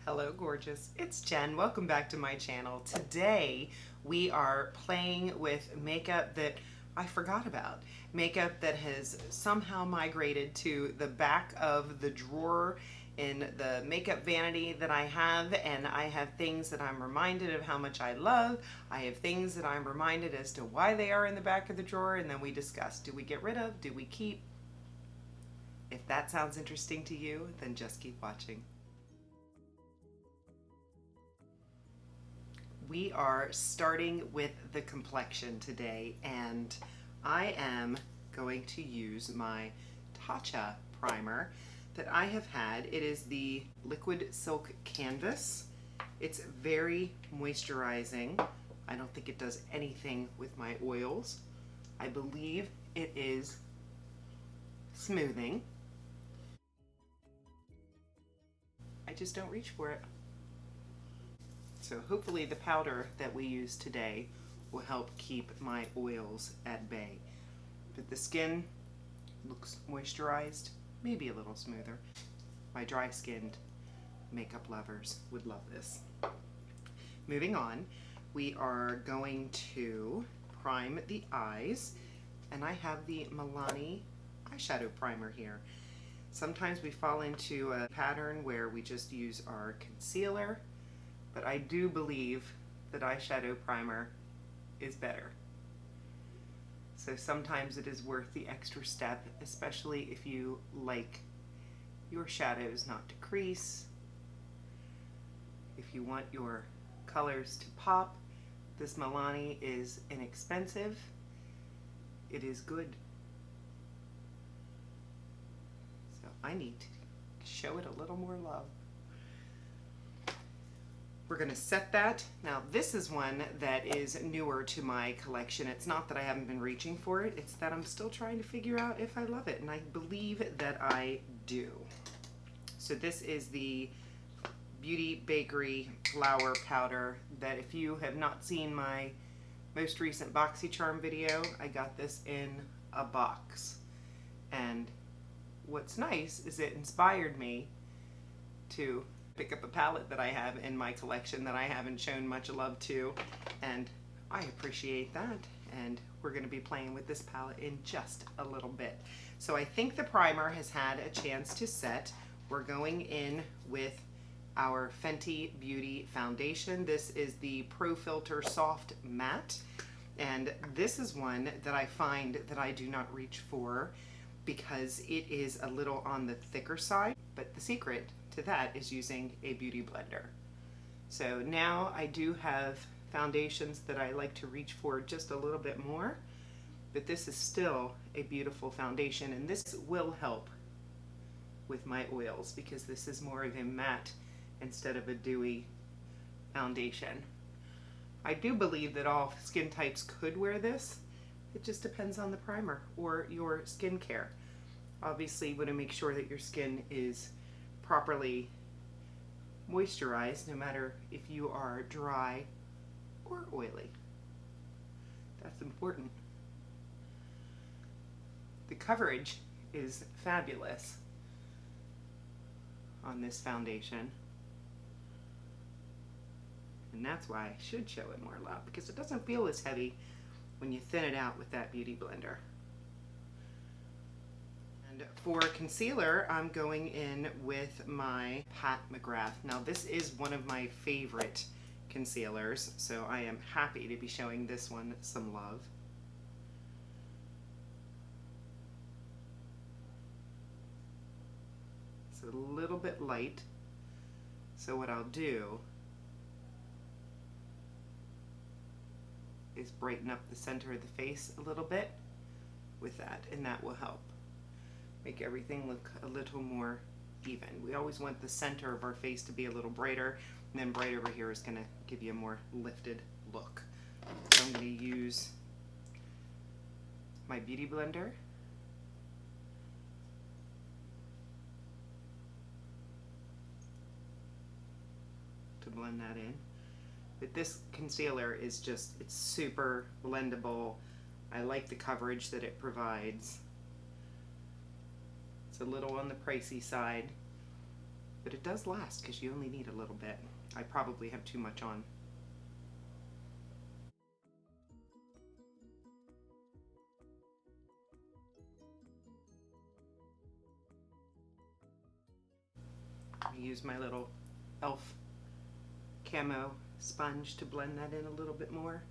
Hello gorgeous, it's Jen. Welcome back to my channel. Today we are playing with makeup that I forgot about. Makeup that has somehow migrated to the back of the drawer in the makeup vanity that I have, and I have things that I'm reminded of how much I love. I have things that I'm reminded as to why they are in the back of the drawer, and then we discuss, do we get rid of, do we keep? If that sounds interesting to you, then just keep watching. We are starting with the complexion today, and I am going to use my Tatcha primer that I have had. It is the Liquid Silk Canvas. It's very moisturizing. I don't think it does anything with my oils. I believe it is smoothing. I just don't reach for it. So hopefully the powder that we use today will help keep my oils at bay. But the skin looks moisturized, maybe a little smoother. My dry-skinned makeup lovers would love this. Moving on, we are going to prime the eyes, and I have the Milani eyeshadow primer here. Sometimes we fall into a pattern where we just use our concealer, but I do believe that eyeshadow primer is better. So sometimes it is worth the extra step, especially if you like your shadows not to crease. If you want your colors to pop, this Milani is inexpensive. It is good. So I need to show it a little more love. We're going to set that. Now this is one that is newer to my collection. It's not that I haven't been reaching for it, it's that I'm still trying to figure out if I love it, and I believe that I do. So this is the Beauty Bakerie Flour Powder that, if you have not seen my most recent Boxycharm video, I got this in a box. And what's nice is it inspired me to pick up a palette that I have in my collection that I haven't shown much love to, and I appreciate that. And we're going to be playing with this palette in just a little bit. So I think the primer has had a chance to set. We're going in with our Fenty Beauty Foundation. This is the Pro Filter Soft Matte, and this is one that I find that I do not reach for because it is a little on the thicker side, but the secret to that is using a beauty blender. So now I do have foundations that I like to reach for just a little bit more, but this is still a beautiful foundation, and this will help with my oils because this is more of a matte instead of a dewy foundation. I do believe that all skin types could wear this. It just depends on the primer or your skincare. Obviously, you want to make sure that your skin is properly moisturized, no matter if you are dry or oily. That's important. The coverage is fabulous on this foundation, and that's why I should show it more love, because it doesn't feel as heavy when you thin it out with that beauty blender. For concealer, I'm going in with my McGrath. Now this is one of my favorite concealers, so I am happy to be showing this one some love. It's a little bit light, so what I'll do is brighten up the center of the face a little bit with that, and that will help make everything look a little more even. We always want the center of our face to be a little brighter, and then bright over here is going to give you a more lifted look. So I'm going to use my beauty blender to blend that in. But this concealer is just, it's super blendable. I like the coverage that it provides. It's a little on the pricey side, but it does last because you only need a little bit. I probably have too much on. I use my little e.l.f. camo sponge to blend that in a little bit more.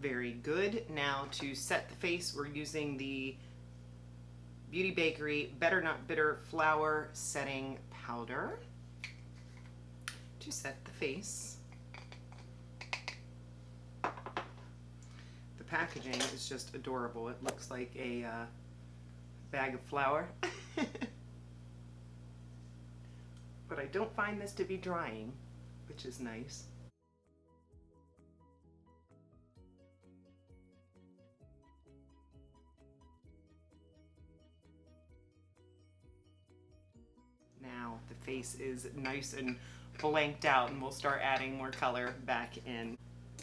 Very good. Now to set the face, we're using the Beauty Bakerie Better Not Bitter Flour Setting Powder to set the face. The packaging is just adorable. It looks like a bag of flour. But I don't find this to be drying, which is nice. Now the face is nice and blanked out, and we'll start adding more color back in.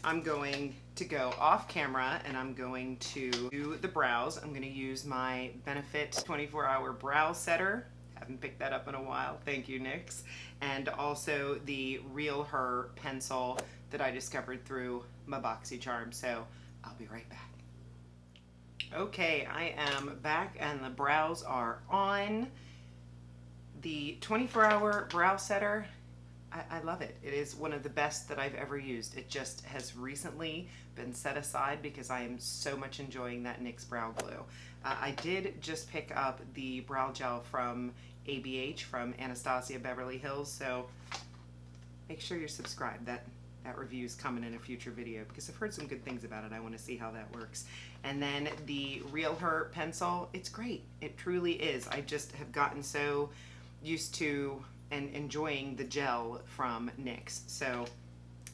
I'm going to go off camera and I'm going to do the brows. I'm going to use my Benefit 24-hour brow setter. Haven't picked that up in a while. Thank you, NYX. And also the Realher pencil that I discovered through my Boxycharm. So I'll be right back. Okay, I am back and the brows are on. The 24-hour brow setter, I love it. It is one of the best that I've ever used. It just has recently been set aside because I am so much enjoying that NYX brow glue. I did just pick up the brow gel from ABH from Anastasia Beverly Hills, so make sure you're subscribed. That review is coming in a future video because I've heard some good things about it. I want to see how that works. And then the Realher pencil, it's great. It truly is. I just have gotten so used to and enjoying the gel from NYX. So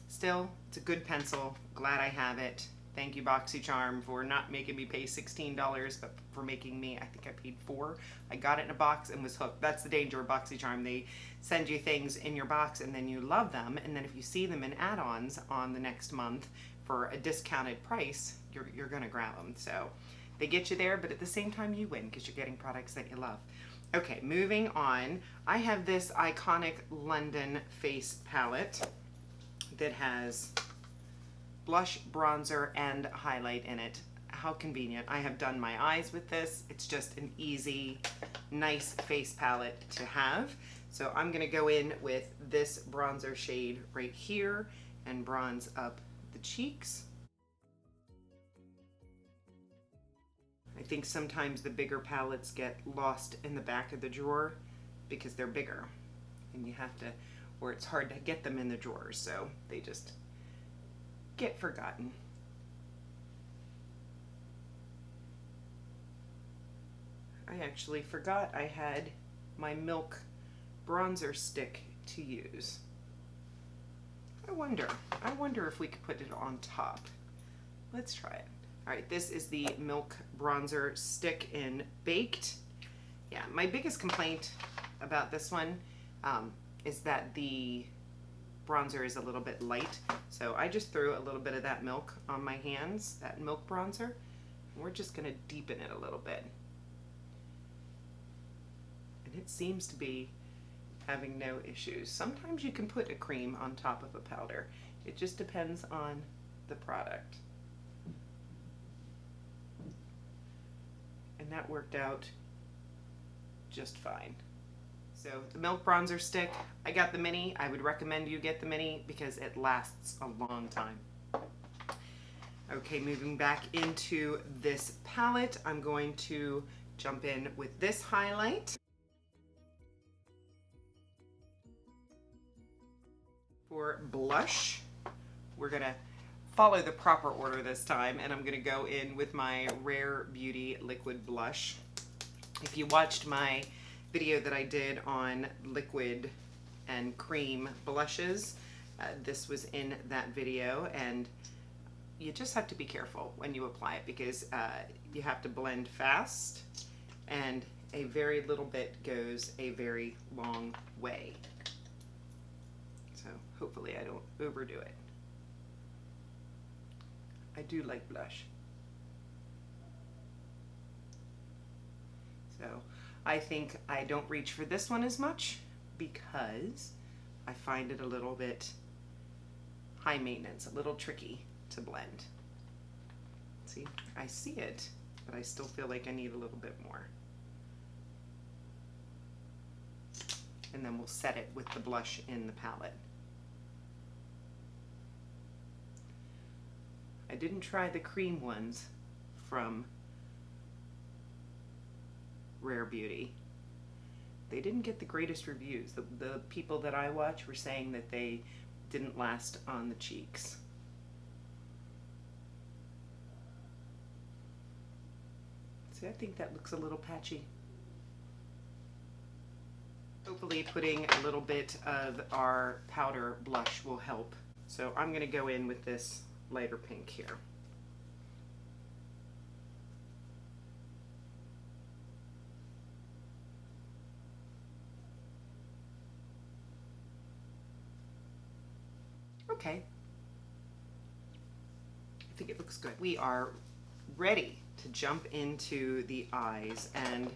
still, it's a good pencil. Glad I have it. Thank you, Boxycharm, for not making me pay $16, but for making me, I think I paid $4. I got it in a box and was hooked. That's the danger of Boxycharm. They send you things in your box and then you love them, and then if you see them in add-ons on the next month for a discounted price, you're gonna grab them. So they get you there, but at the same time you win because you're getting products that you love. Okay, moving on. I have this iconic London face palette that has blush, bronzer, and highlight in it. How convenient. I have done my eyes with this. It's just an easy, nice face palette to have. So I'm gonna go in with this bronzer shade right here and bronze up the cheeks. I think sometimes the bigger palettes get lost in the back of the drawer because they're bigger and you have to, or it's hard to get them in the drawers, so they just get forgotten. I actually forgot I had my Milk bronzer stick to use. I wonder if we could put it on top. Let's try it. All right, this is the Milk bronzer stick in Baked. Yeah, my biggest complaint about this one is that the bronzer is a little bit light. So I just threw a little bit of that milk on my hands, that Milk bronzer, and we're just gonna deepen it a little bit. And it seems to be having no issues. Sometimes you can put a cream on top of a powder. It just depends on the product. And that worked out just fine. So the Milk bronzer stick, I got the mini. I would recommend you get the mini because it lasts a long time. Okay, moving back into this palette, I'm going to jump in with this highlight. For blush, we're gonna follow the proper order this time, and I'm gonna go in with my Rare Beauty liquid blush. If you watched my video that I did on liquid and cream blushes, this was in that video, and you just have to be careful when you apply it because you have to blend fast, and a very little bit goes a very long way. So hopefully I don't overdo it. I do like blush. So I think I don't reach for this one as much, because I find it a little bit high maintenance, a little tricky to blend. See, I see it, but I still feel like I need a little bit more. And then we'll set it with the blush in the palette. I didn't try the cream ones from Rare Beauty. They didn't get the greatest reviews. The people that I watch were saying that they didn't last on the cheeks. See, I think that looks a little patchy. Hopefully putting a little bit of our powder blush will help. So I'm going to go in with this lighter pink here. Okay. I think it looks good. We are ready to jump into the eyes, and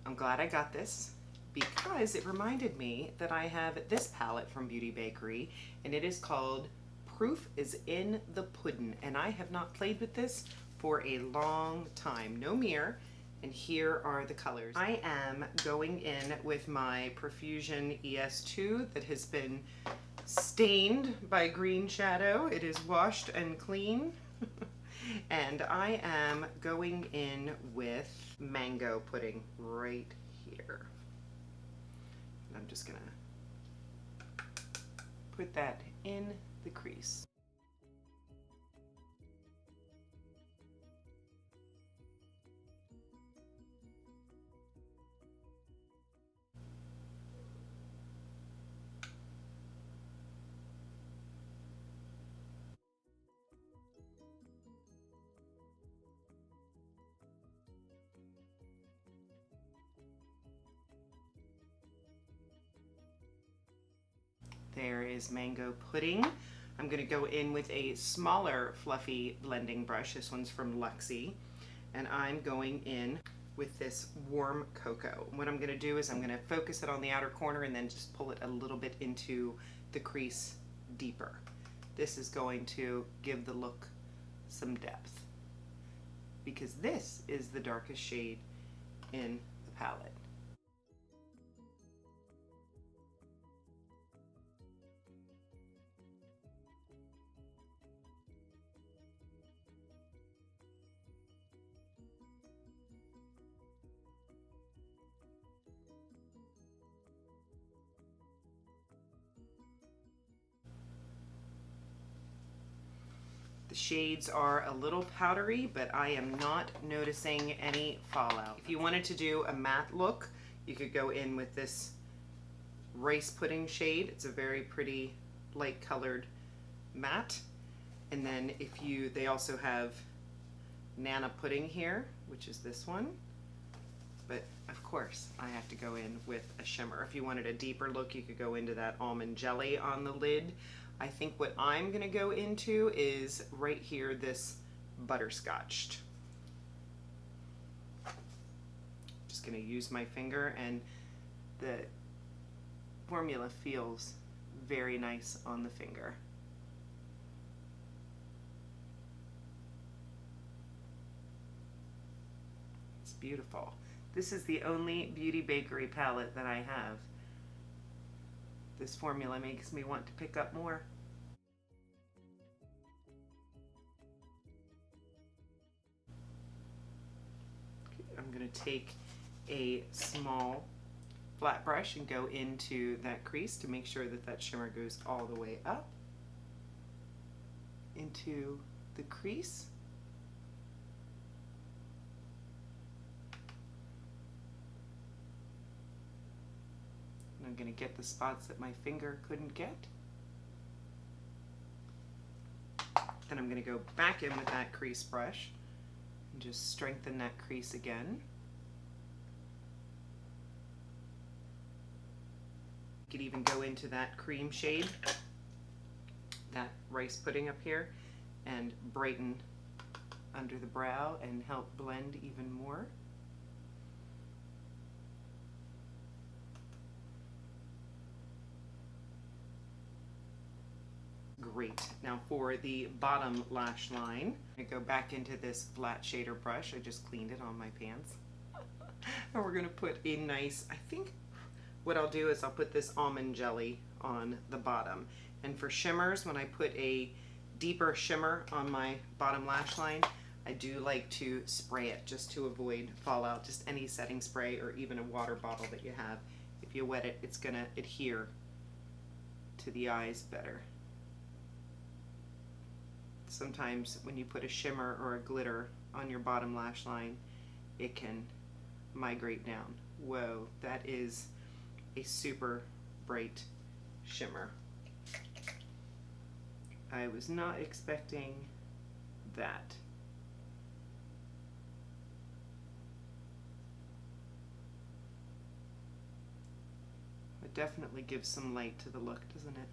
I'm glad I got this because it reminded me that I have this palette from Bakerie, and it is called Proof is in the Puddin', and I have not played with this for a long time. No mirror, and here are the colors. I am going in with my Profusion ES2 that has been stained by green shadow. It is washed and clean. And I am going in with mango pudding right here. And I'm just gonna put that in the crease. There is mango pudding. I'm going to go in with a smaller fluffy blending brush. This one's from Luxie. And I'm going in with this warm cocoa. What I'm going to do is I'm going to focus it on the outer corner and then just pull it a little bit into the crease deeper. This is going to give the look some depth because this is the darkest shade in the palette. The shades are a little powdery, but I am not noticing any fallout. If you wanted to do a matte look, you could go in with this rice pudding shade. It's a very pretty light colored matte. And then they also have Nana pudding here, which is this one. But of course, I have to go in with a shimmer. If you wanted a deeper look, you could go into that almond jelly on the lid. I think what I'm gonna go into is right here, this butterscotched. Just gonna use my finger, and the formula feels very nice on the finger. It's beautiful. This is the only Bakerie palette that I have. This formula makes me want to pick up more. I'm going to take a small flat brush and go into that crease to make sure that that shimmer goes all the way up into the crease. And I'm going to get the spots that my finger couldn't get. Then I'm going to go back in with that crease brush and just strengthen that crease again. You could even go into that cream shade, that rice pudding up here, and brighten under the brow and help blend even more. great. Now for the bottom lash line, I go back into this flat shader brush. I just cleaned it on my pants. And we're gonna put a nice, I think what I'll do is I'll put this almond jelly on the bottom. And for shimmers, when I put a deeper shimmer on my bottom lash line, I do like to spray it just to avoid fallout. Just any setting spray or even a water bottle that you have. If you wet it, it's gonna adhere to the eyes better. Sometimes when you put a shimmer or a glitter on your bottom lash line, it can migrate down. Whoa, that is a super bright shimmer. I was not expecting that. It definitely gives some light to the look, doesn't it?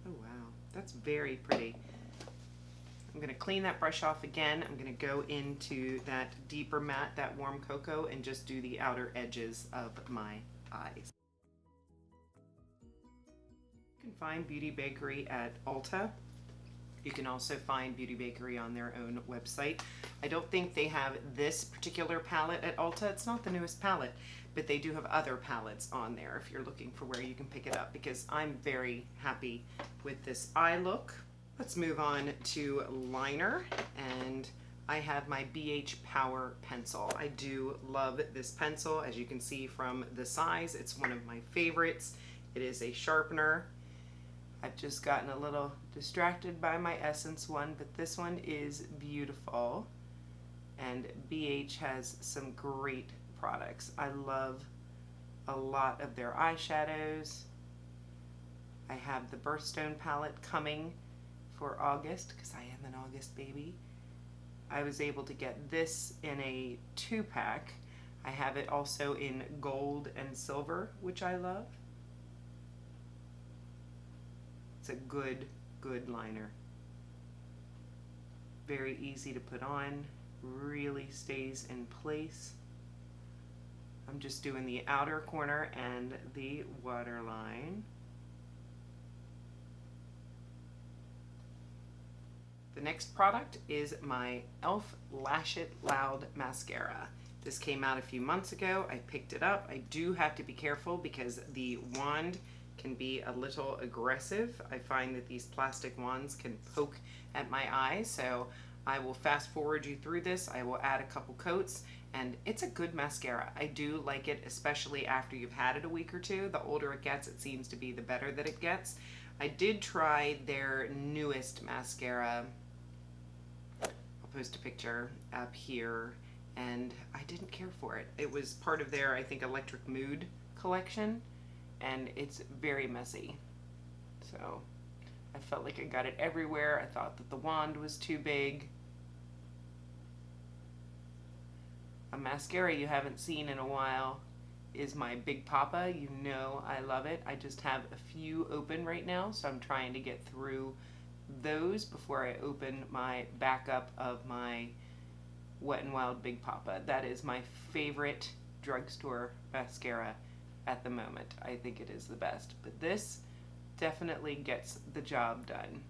Oh wow, that's very pretty. I'm gonna clean that brush off again. I'm gonna go into that deeper matte, that warm cocoa, and just do the outer edges of my eyes. You can find Beauty Bakerie at Ulta. You can also find Beauty Bakerie on their own website. I don't think they have this particular palette at Ulta. It's not the newest palette, but they do have other palettes on there if you're looking for where you can pick it up, because I'm very happy with this eye look. Let's move on to liner, and I have my BH Power pencil. I do love this pencil. As you can see from the size, it's one of my favorites. It is a sharpener. I've just gotten a little distracted by my Essence one, but this one is beautiful. And BH has some great products. I love a lot of their eyeshadows. I have the Birthstone palette coming for August, because I am an August baby. I was able to get this in a 2-pack. I have it also in gold and silver, which I love. It's a good liner. Very easy to put on, really stays in place. I'm just doing the outer corner and the waterline. The next product is my e.l.f. Lash It Loud Mascara. This came out a few months ago. I picked it up. I do have to be careful because the wand can be a little aggressive. I find that these plastic wands can poke at my eyes, so I will fast forward you through this. I will add a couple coats, and it's a good mascara. I do like it, especially after you've had it a week or two. The older it gets, it seems to be the better that it gets. I did try their newest mascara. I'll post a picture up here, and I didn't care for it. It was part of their, I think, Electric Mood collection, and it's very messy. So I felt like I got it everywhere. I thought that the wand was too big. A mascara you haven't seen in a while is my Big Papa. You know I love it. I just have a few open right now, so I'm trying to get through those before I open my backup of my Wet n Wild Big Papa. That is my favorite drugstore mascara at the moment. I think it is the best, but this definitely gets the job done.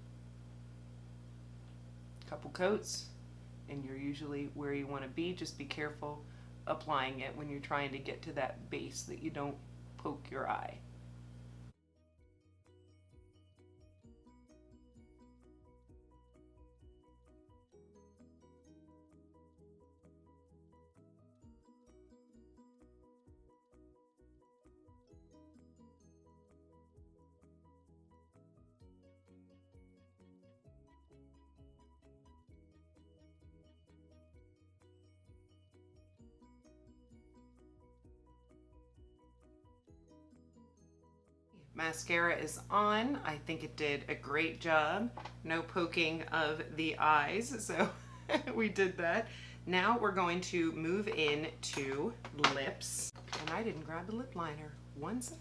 Couple coats, and you're usually where you want to be. Just be careful applying it when you're trying to get to that base, that you don't poke your eye. Mascara is on. I think it did a great job. No poking of the eyes, so we did that. Now we're going to move into lips. And I didn't grab a lip liner. One sec.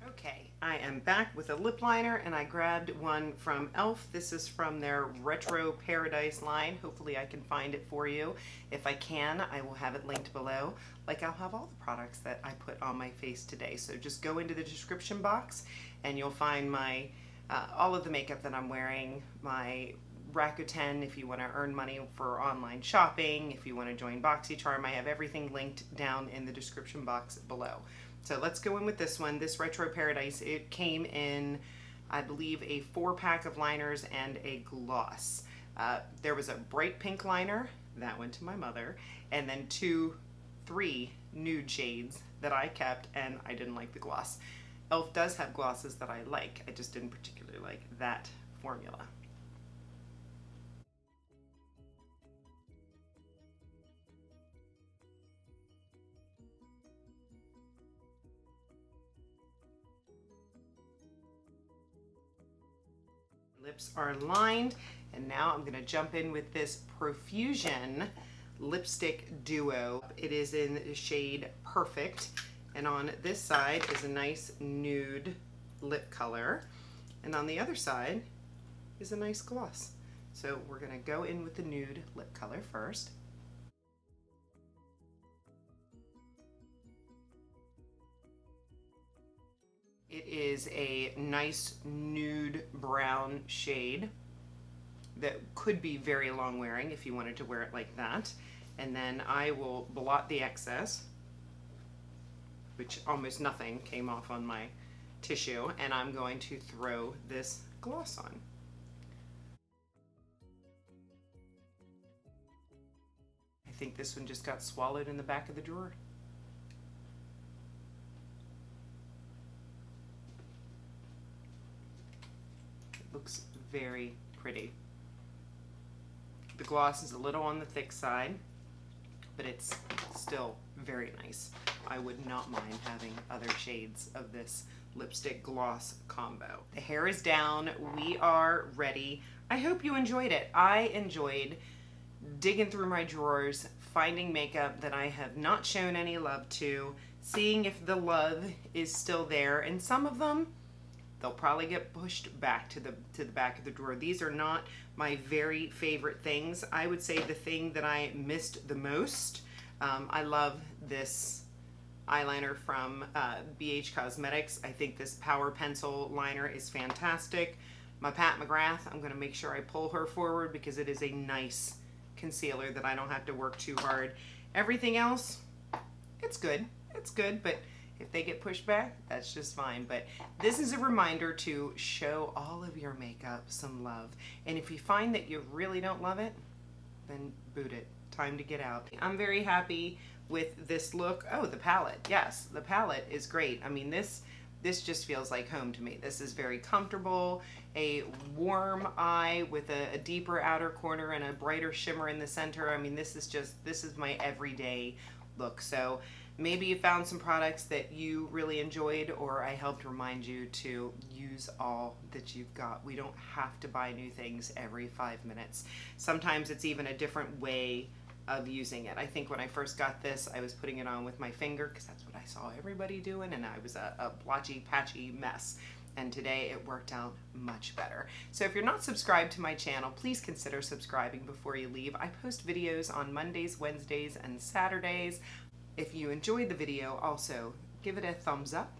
Okay, I am back with a lip liner, and I grabbed one from e.l.f. This is from their Retro Paradise line. Hopefully I can find it for you. If I can, I will have it linked below. Like I'll have all the products that I put on my face today. So just go into the description box and you'll find my all of the makeup that I'm wearing, my Rakuten if you want to earn money for online shopping, if you want to join Boxycharm. I have everything linked down in the description box below. So let's go in with this one, this Retro Paradise. It came in, I believe, a 4-pack of liners and a gloss. There was a bright pink liner, that went to my mother, and then 3 nude shades that I kept, and I didn't like the gloss. e.l.f. does have glosses that I like, I just didn't particularly like that formula. Lips are lined, and now I'm going to jump in with this Profusion lipstick duo. It is in the shade Perfect, and on this side is a nice nude lip color, and on the other side is a nice gloss. So we're going to go in with the nude lip color first. It is a nice nude brown shade that could be very long wearing if you wanted to wear it like that. And then I will blot the excess, which almost nothing came off on my tissue, and I'm going to throw this gloss on. I think this one just got swallowed in the back of the drawer. Looks very pretty. The gloss is a little on the thick side, but it's still very nice. I would not mind having other shades of this lipstick gloss combo. The hair is down. We are ready. I hope you enjoyed it. I enjoyed digging through my drawers, finding makeup that I have not shown any love to, seeing if the love is still there, and some of them they'll probably get pushed back to the back of the drawer. These are not my very favorite things. I would say the thing that I missed the most, I love this eyeliner from BH Cosmetics. I think this Power Pencil liner is fantastic. My Pat McGrath, I'm gonna make sure I pull her forward because it is a nice concealer that I don't have to work too hard. Everything else, it's good, but if they get pushed back, that's just fine. But this is a reminder to show all of your makeup some love. And if you find that you really don't love it, then boot it. Time to get out. I'm very happy with this look. Oh, the palette. Yes, the palette is great. I mean, this just feels like home to me. This is very comfortable. A warm eye with a deeper outer corner and a brighter shimmer in the center. I mean, this is my everyday look. So maybe you found some products that you really enjoyed, or I helped remind you to use all that you've got. We don't have to buy new things every 5 minutes. Sometimes it's even a different way of using it. I think when I first got this, I was putting it on with my finger because that's what I saw everybody doing, and I was a blotchy, patchy mess. And today it worked out much better. So if you're not subscribed to my channel, please consider subscribing before you leave. I post videos on Mondays, Wednesdays, and Saturdays. If you enjoyed the video, also give it a thumbs up.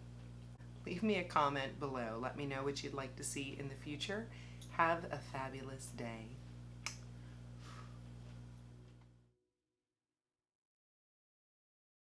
Leave me a comment below. Let me know what you'd like to see in the future. Have a fabulous day.